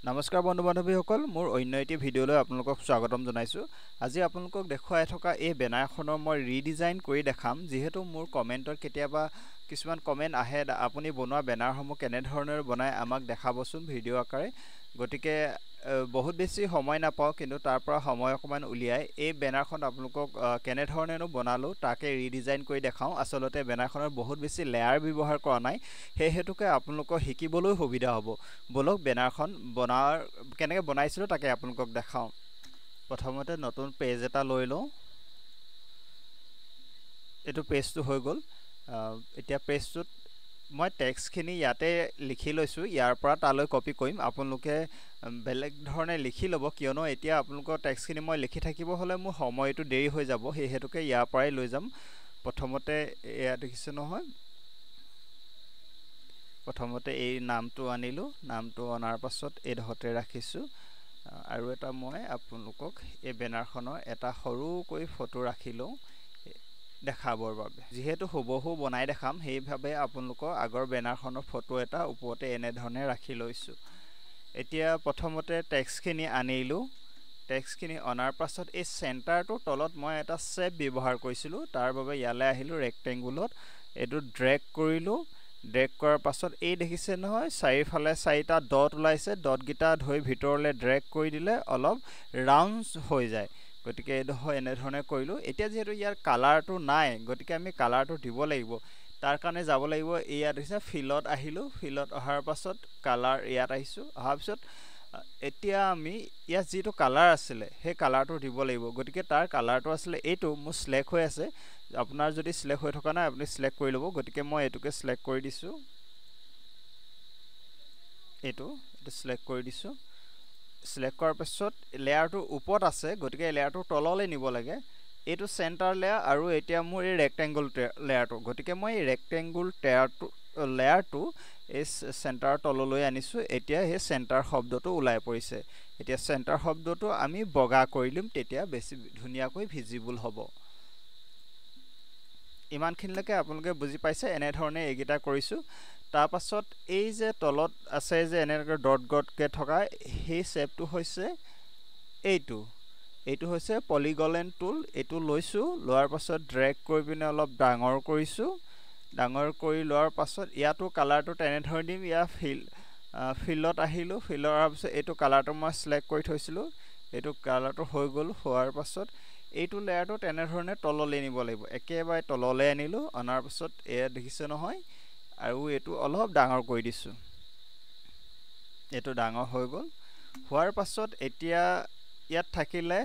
নমস্কাৰ বন্ধু বান্ধৱীসকল মোৰ অন্য এটি ভিডিঅ'লৈ আপোনালোকক স্বাগতম জনাইছোঁ। আজি আপোনালোকক দেখুৱাই থকা এই বেনাৰখনৰ মই ৰিডিজাইন কৰি দেখাম। যিহেতু মোৰ কমেণ্টত কেতিয়াবা কিছুমান কমেণ্ট আহে আপুনি বনোৱা বেনাৰসমূহ কেনেধৰণেৰে বনাই আমাক দেখাবচোন ভিডিঅ' আকাৰে। গতিকে বহুত বেছি সময় নাপাওঁ, কিন্তু তাৰ পৰা সময় অকণমান উলিয়াই এই বেনাৰখন আপোনালোকক কেনেধৰণেনো বনালোঁ তাকে ৰিডিজাইন কৰি দেখাওঁ। আচলতে বেনাৰখনত বহুত বেছি লেয়াৰ ব্যৱহাৰ কৰা নাই, সেই হেতুকে আপোনালোকৰ শিকিবলৈ সুবিধা হ'ব। বলক বেনাৰখন কেনেকৈ বনাইছিলোঁ তাকে আপোনালোকক দেখাওঁ। প্ৰথমতে নতুন পেজ এটা লৈ লওঁ। এইটো পেজটো হৈ গ'ল। এতিয়া পেজটোত মই টেক্সটখিনি ইয়াতে লিখি লৈছোঁ, ইয়াৰ পৰা তালৈ কপি কৰিম। আপোনালোকে বেলেগ ধৰণে লিখি ল'ব, কিয়নো এতিয়া আপোনালোকৰ টেক্সটখিনি মই লিখি থাকিব হ'লে মোৰ সময়টো দেৰি হৈ যাব, সেই হেতুকে ইয়াৰ পৰাই লৈ যাম। প্ৰথমতে এয়া দেখিছে নহয়, প্ৰথমতে এই নামটো আনিলোঁ, নামটো অনাৰ পাছত এইডোখৰতে ৰাখিছোঁ। আৰু এটা মই আপোনালোকক এই বেনাৰখনৰ এটা সৰুকৈ ফটো ৰাখি লওঁ দেখাবৰ বাবে। যিহেতু হুবহু বনাই দেখাম, সেইবাবে আপোনালোকৰ আগৰ বেনাৰখনৰ ফটো এটা ওপৰতে এনেধৰণে ৰাখি লৈছোঁ। এতিয়া প্ৰথমতে টেক্সটখিনি আনিলোঁ। টেক্সটখিনি অনাৰ পাছত এই চেণ্টাৰটোৰ তলত মই এটা শ্বেপ ব্যৱহাৰ কৰিছিলোঁ, তাৰ বাবে ইয়ালৈ আহিলোঁ ৰেক্টেংগুলত, এইটো ড্ৰেগ কৰিলোঁ। ড্ৰেগ কৰাৰ পাছত এই দেখিছে নহয় চাৰিওফালে 4টা ডট ওলাইছে, ডটকেইটা ধৰি ভিতৰলৈ ড্ৰেগ কৰি দিলে অলপ ৰাউণ্ড হৈ যায়। গতিকে এইডোখৰ এনেধৰণে কৰিলোঁ। এতিয়া যিহেতু ইয়াৰ কালাৰটো নাই, গতিকে আমি কালাৰটো দিব লাগিব। তাৰ কাৰণে যাব লাগিব, ইয়াত হৈছে ফিলত আহিলোঁ। ফিলত অহাৰ পাছত কালাৰ ইয়াত আহিছোঁ। অহাৰ পিছত এতিয়া আমি ইয়াত যিটো কালাৰ আছিলে সেই কালাৰটো দিব লাগিব। গতিকে তাৰ কালাৰটো আছিলে এইটো, মোৰ চিলেক্ট হৈ আছে। আপোনাৰ যদি চিলেক্ট হৈ থকা নাই আপুনি চিলেক্ট কৰি ল'ব। গতিকে মই এইটোকে চিলেক্ট কৰি দিছোঁ, এইটো চিলেক্ট কৰি দিছোঁ। চিলেক্ট কৰাৰ পাছত লেয়াৰটোৰ ওপৰত আছে, গতিকে লেয়াৰটোৰ তললৈ নিব লাগে। এইটো চেণ্টাৰ লেয়াৰ আৰু এতিয়া মোৰ এই ৰেক্টেংগুল লেয়াৰটো, গতিকে মই এই ৰেক্টেংগুল লেয়াৰটো এই চেণ্টাৰ তললৈ আনিছোঁ। এতিয়া সেই চেণ্টাৰ শব্দটো ওলাই পৰিছে। এতিয়া চেণ্টাৰ শব্দটো আমি বগা কৰি দিম, তেতিয়া বেছি ধুনীয়াকৈ ভিজিবল হ'ব। ইমানখিনিলৈকে আপোনালোকে বুজি পাইছে। এনেধৰণে এইকেইটা কৰিছোঁ। তাৰপাছত এই যে তলত আছে যে এনেকৈ ডট ডটকৈ থকা সেই শ্বেপটো হৈছে এইটো হৈছে পলিগন টুল। এইটো লৈছোঁ, লোৱাৰ পাছত ড্ৰেগ কৰি পিনে অলপ ডাঙৰ কৰিছোঁ। ডাঙৰ কৰি লোৱাৰ পাছত ইয়াতো কালাৰটো তেনেধৰণে দিম। ইয়াৰ ফিলত আহিলোঁ। ফিলত অহাৰ পাছত এইটো কালাৰটো মই চিলেক্ট কৰি থৈছিলোঁ, এইটো কালাৰটো হৈ গ'ল। হোৱাৰ পাছত এইটো লেয়াৰটো তেনেধৰণে তললৈ নিব লাগিব। একেবাৰে তললৈ আনিলোঁ। অনাৰ পাছত এয়া দেখিছে নহয়, আৰু এইটো অলপ ডাঙৰ কৰি দিছোঁ। এইটো ডাঙৰ হৈ গ'ল। হোৱাৰ পাছত এতিয়া ইয়াত থাকিলে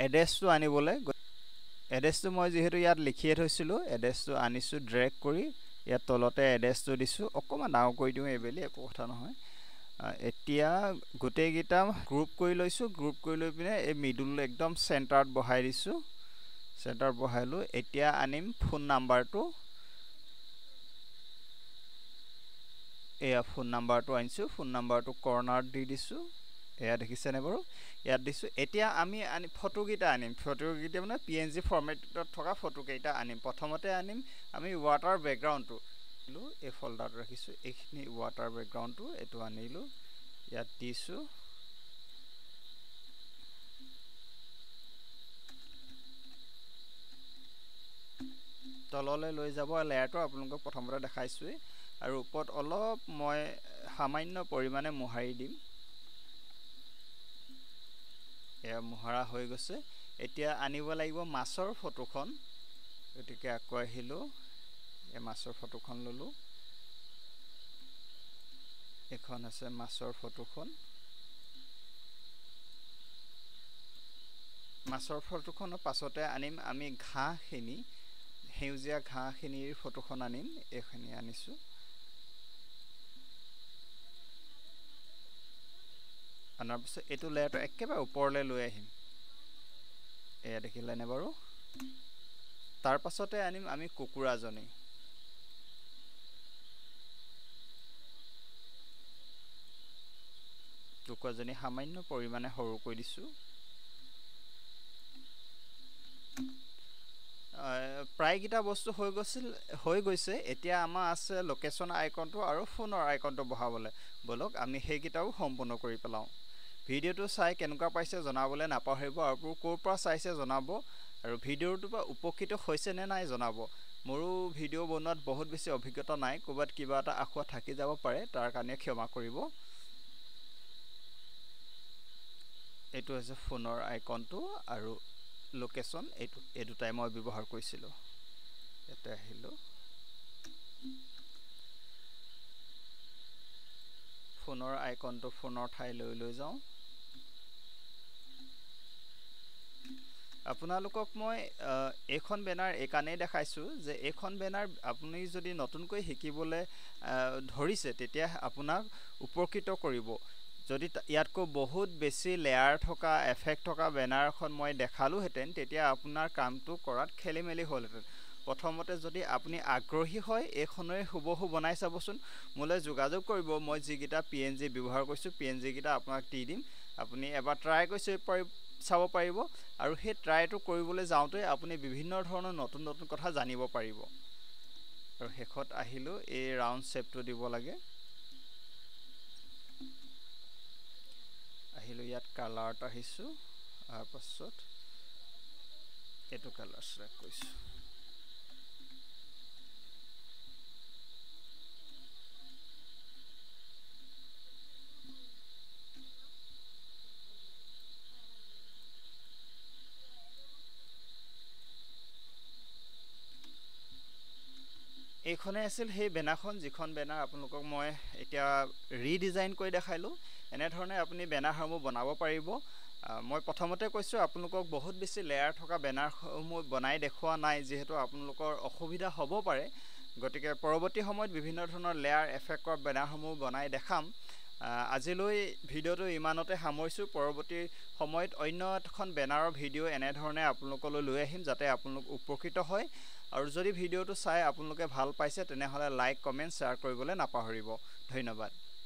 এড্ৰেছটো আনিবলৈ, এড্ৰেছটো মই যিহেতু ইয়াত লিখিয়ে থৈছিলোঁ, এড্ৰেছটো আনিছোঁ ড্ৰেগ কৰি। ইয়াত তলতে এড্ৰেছটো দিছোঁ। অকণমান ডাঙৰ কৰি দিওঁ এইবেলি, একো কথা নহয়। এতিয়া গোটেইকেইটা গ্ৰুপ কৰি লৈছোঁ। গ্ৰুপ কৰি লৈ পিনে এই মিডল একদম চেণ্টাৰত বহাই দিছোঁ। চেণ্টাৰত বহালোঁ। এতিয়া আনিম ফোন নাম্বাৰটো, এয়া ফোন নাম্বাৰটো আনিছোঁ। ফোন নাম্বাৰটো কৰ্নাৰত দি দিছোঁ। এয়া দেখিছেনে বাৰু, ইয়াত দিছোঁ। এতিয়া আমি ফটোকেইটা আনিম। ফটোকেইটা মানে PNG ফৰ্মেটত থকা ফটোকেইটা আনিম। প্ৰথমতে আনিম আমি ৱাটাৰ বেকগ্ৰাউণ্ডটো, এই ফল্ডাৰটো ৰাখিছোঁ। এইখিনি ৱাটাৰ বেকগ্ৰাউণ্ডটো এইটো আনিলোঁ, ইয়াত দিছোঁ। তললৈ লৈ যাব লেয়াৰটো আপোনালোকক প্ৰথমতে দেখাইছোঁৱেই। আৰু ওপৰত অলপ মই সামান্য পৰিমাণে মোহাৰি দিম। এয়া মোহাৰা হৈ গৈছে। এতিয়া আনিব লাগিব মাছৰ ফটোখন। গতিকে আকৌ আহিলোঁ, এই মাছৰ ফটোখন ল'লোঁ। এইখন আছে মাছৰ ফটোখন। মাছৰ ফটোখনৰ পাছতে আনিম আমি ঘাঁহখিনি, সেউজীয়া ঘাঁহখিনিৰ ফটোখন আনিম। এইখিনি আনিছোঁ। অনাৰ পিছত এইটো লেয়াৰটো একেবাৰে ওপৰলৈ লৈ আহিম। এয়া দেখিলেনে বাৰু। তাৰ পাছতে আনিম আমি কুকুৰাজনী। কুকুৰাজনী সামান্য পৰিমাণে সৰু কৰি দিছোঁ। প্ৰায়কেইটা বস্তু হৈ গৈছে। এতিয়া আমাৰ আছে লোকেশ্যন আইকনটো আৰু ফোনৰ আইকনটো বহাবলৈ। ব'লক আমি সেইকেইটাও সম্পূৰ্ণ কৰি পেলাওঁ। ভিডিঅ'টো চাই কেনেকুৱা পাইছে জনাবলৈ নাপাহৰিব আৰু ক'ৰ পৰা চাইছে জনাব আৰু ভিডিঅ'টোৰ পৰা উপকৃত হৈছে নে নাই জনাব মোৰো ভিডিঅ' বনোৱাত বহুত বেছি অভিজ্ঞতা নাই ক'ৰবাত কিবা এটা আখুৱা থাকি যাব পাৰে তাৰ কাৰণে ক্ষমা কৰিব এইটো হৈছে ফোনৰ আইকনটো আৰু লোকেশ্যন এই দুটাই মই ব্যৱহাৰ কৰিছিলোঁ ইয়াতে আহিলোঁ ফোনৰ আইকনটো ফোনৰ ঠাইলৈ লৈ যাওঁ আপোনালোকক মই এইখন বেনাৰ এই কাৰণেই দেখাইছোঁ যে এইখন বেনাৰ আপুনি যদি নতুনকৈ শিকিবলৈ ধৰিছে তেতিয়া আপোনাক উপকৃত কৰিব যদি ইয়াতকৈ বহুত বেছি লেয়াৰ থকা এফেক্ট থকা বেনাৰখন মই দেখালোহেঁতেন তেতিয়া আপোনাৰ কামটো কৰাত খেলিমেলি হ'লহেঁতেন প্ৰথমতে যদি আপুনি আগ্ৰহী হয় এইখনেই হুবহু বনাই চাবচোন মোলৈ যোগাযোগ কৰিব মই যিকেইটা PNG ব্যৱহাৰ কৰিছোঁ PNG কেইটা আপোনাক দি দিম আপুনি এবাৰ ট্ৰাই কৰি চাব পাৰিব আৰু সেই ট্ৰাইটো কৰিবলৈ যাওঁতে আপুনি বিভিন্ন ধৰণৰ নতুন নতুন কথা জানিব পাৰিব আৰু শেষত আহিলোঁ এই ৰাউণ্ড শ্বেপটো দিব লাগে আহিলোঁ ইয়াত কালাৰত আহিছোঁ তাৰপাছত এইটো কালাৰ চিলেক্ট কৰিছোঁ এইখনে আছিল সেই বেনাৰখন যিখন বেনাৰ আপোনালোকক মই এতিয়া ৰিডিজাইন কৰি দেখাইলোঁ এনেধৰণে আপুনি বেনাৰসমূহ বনাব পাৰিব মই প্ৰথমতে কৈছোঁ আপোনালোকক বহুত বেছি লেয়াৰ থকা বেনাৰসমূহ বনাই দেখুওৱা নাই যিহেতু আপোনালোকৰ অসুবিধা হ'ব পাৰে গতিকে পৰৱৰ্তী সময়ত বিভিন্ন ধৰণৰ লেয়াৰ এফেক্টৰ বেনাৰসমূহ বনাই দেখাম আজিলৈ ভিডিঅ'টো ইমানতে সামৰিছোঁ পৰৱৰ্তী সময়ত অন্য এখন বেনাৰৰ ভিডিঅ' এনেধৰণে আপোনালোকলৈ লৈ আহিম যাতে আপোনালোক উপকৃত হয় আৰু যদি ভিডিঅ'টো চাই আপোনালোকে ভাল পাইছে তেনেহ'লে লাইক কমেণ্ট শ্বেয়াৰ কৰিবলৈ নাপাহৰিব ধন্যবাদ